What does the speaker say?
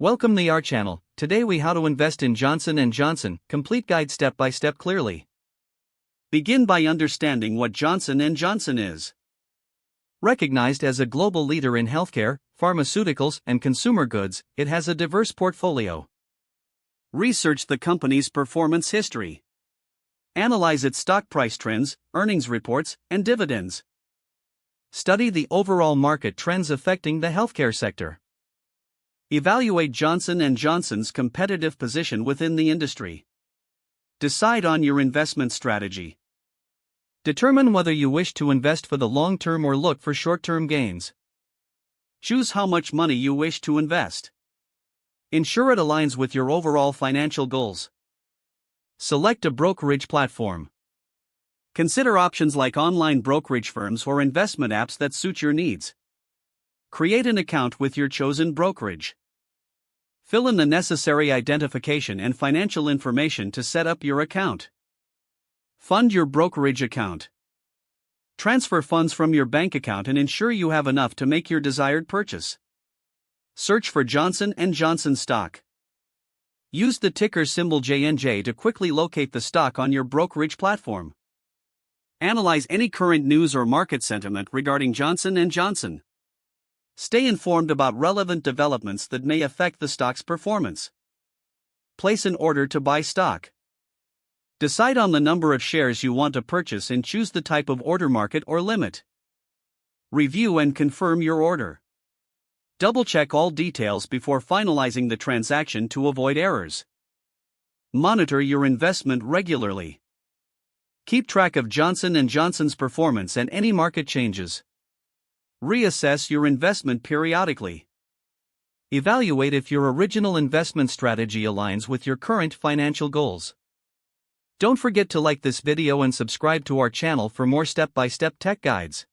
Welcome to our channel. Today we how to invest in Johnson & Johnson, complete guide step by step clearly. Begin by understanding what Johnson & Johnson is. Recognized as a global leader in healthcare, pharmaceuticals, and consumer goods, it has a diverse portfolio. Research the company's performance history. Analyze its stock price trends, earnings reports, and dividends. Study the overall market trends affecting the healthcare sector. Evaluate Johnson & Johnson's competitive position within the industry. Decide on your investment strategy. Determine whether you wish to invest for the long term or look for short-term gains. Choose how much money you wish to invest. Ensure it aligns with your overall financial goals. Select a brokerage platform. Consider options like online brokerage firms or investment apps that suit your needs. Create an account with your chosen brokerage. Fill in the necessary identification and financial information to set up your account. Fund your brokerage account. Transfer funds from your bank account and ensure you have enough to make your desired purchase. Search for Johnson & Johnson stock. Use the ticker symbol JNJ to quickly locate the stock on your brokerage platform. Analyze any current news or market sentiment regarding Johnson & Johnson. Stay informed about relevant developments that may affect the stock's performance. Place an order to buy stock. Decide on the number of shares you want to purchase and choose the type of order market or limit. Review and confirm your order. Double-check all details before finalizing the transaction to avoid errors. Monitor your investment regularly. Keep track of Johnson & Johnson's performance and any market changes. Reassess your investment periodically. Evaluate if your original investment strategy aligns with your current financial goals. Don't forget to like this video and subscribe to our channel for more step-by-step tech guides.